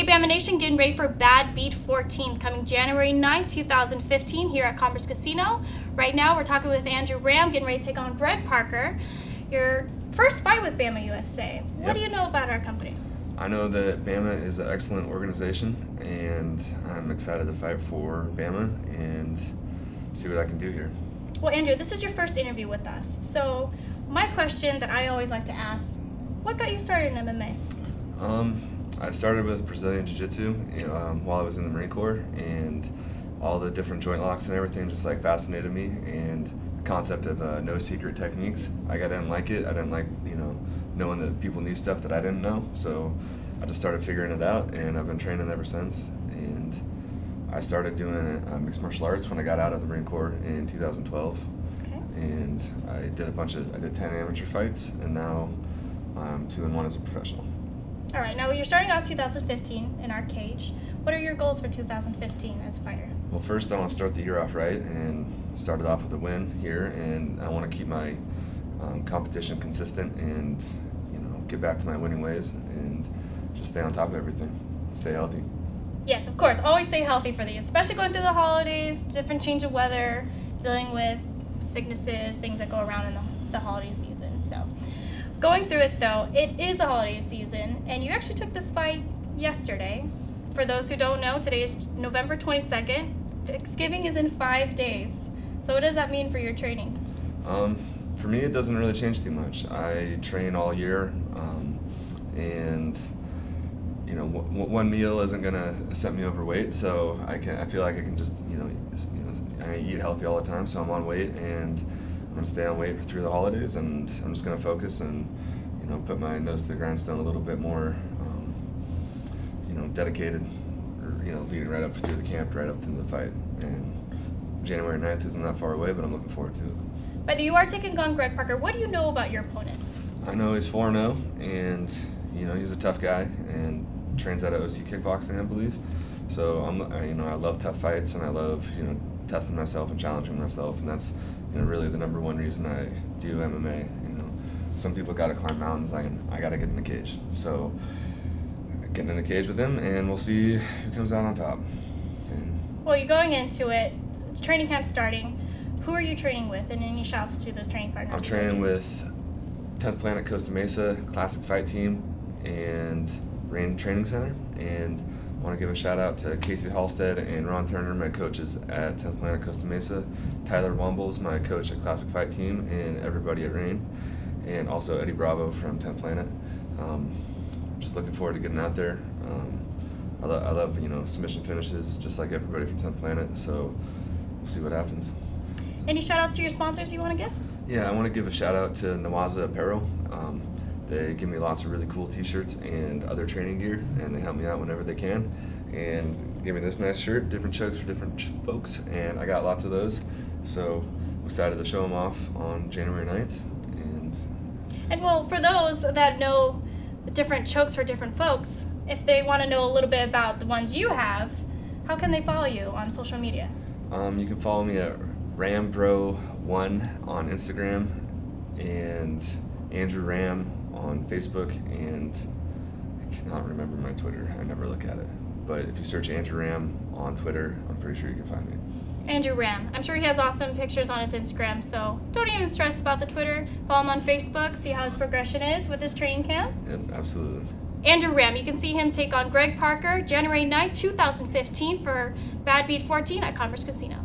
Hey BAMMA Nation, getting ready for Badbeat 14 coming January 9th, 2015 here at Commerce Casino. Right now we're talking with Andrew Ramm, getting ready to take on Greg Parker. Your first fight with BAMMA USA. What do you know about our company? I know that BAMMA is an excellent organization, and I'm excited to fight for BAMMA and see what I can do here. Well, Andrew, this is your first interview with us. So my question that I always like to ask, what got you started in MMA? I started with Brazilian Jiu-Jitsu while I was in the Marine Corps, and all the different joint locks and everything just like fascinated me, and the concept of no secret techniques. I didn't like it. I didn't like knowing that people knew stuff that I didn't know. So I just started figuring it out, and I've been training ever since. And I started doing mixed martial arts when I got out of the Marine Corps in 2012. Okay. And I did 10 amateur fights, and now I'm 2-1 as a professional. All right, now you're starting off 2015 in our cage. What are your goals for 2015 as a fighter? Well, first I want to start the year off right and start it off with a win here, and I want to keep my competition consistent and get back to my winning ways and just stay on top of everything, stay healthy. Yes, of course, always stay healthy for these, especially going through the holidays, different change of weather, dealing with sicknesses, things that go around in the holiday season. So going through it though, it is the holiday season, and you actually took this fight yesterday. For those who don't know, today is November 22nd. Thanksgiving is in 5 days. So what does that mean for your training? For me, it doesn't really change too much. I train all year, and one meal isn't gonna set me overweight, so I feel like I can just I eat healthy all the time, so I'm on weight, and I'm gonna stay on weight through the holidays, and I'm just gonna focus and put my nose to the grindstone a little bit more, dedicated, or leading right up through the camp, right up to the fight. And January 9th isn't that far away, but I'm looking forward to it. But you are taking on Greg Parker. What do you know about your opponent? I know he's 4-0, and he's a tough guy and trains out of OC Kickboxing, I believe. So I love tough fights, and I love testing myself and challenging myself, and that's really the #1 reason I do MMA. Some people got to climb mountains. I got to get in the cage. So getting in the cage with him, and we'll see who comes out on top. Well, you're going into it. Training camp starting. Who are you training with, and any shouts to those training partners? I'm training with 10th Planet Costa Mesa Classic Fight Team and Rain Training Center, and I want to give a shout out to Casey Halstead and Ron Turner, my coaches at 10th Planet Costa Mesa, Tyler Wombles, my coach at Classic Fight Team, and everybody at Rain, and also Eddie Bravo from 10th Planet. Just looking forward to getting out there. I love submission finishes just like everybody from 10th Planet, so we'll see what happens. Any shout outs to your sponsors you want to give? Yeah, I want to give a shout out to Nawaza Apparel. They give me lots of really cool t-shirts and other training gear, and they help me out whenever they can, and give me this nice shirt, different chokes for different folks, and I got lots of those, so I'm excited to show them off on January 9th. And well, for those that know different chokes for different folks, if they want to know a little bit about the ones you have, how can they follow you on social media? You can follow me at RamBro1 on Instagram, and Andrew Ramm on Facebook, and I cannot remember my Twitter. I never look at it. But if you search Andrew Ramm on Twitter, I'm pretty sure you can find me. Andrew Ramm. I'm sure he has awesome pictures on his Instagram, so don't even stress about the Twitter. Follow him on Facebook, see how his progression is with his training camp. Yep, absolutely. Andrew Ramm, you can see him take on Greg Parker January 9th, 2015 for Badbeat 14 at Commerce Casino.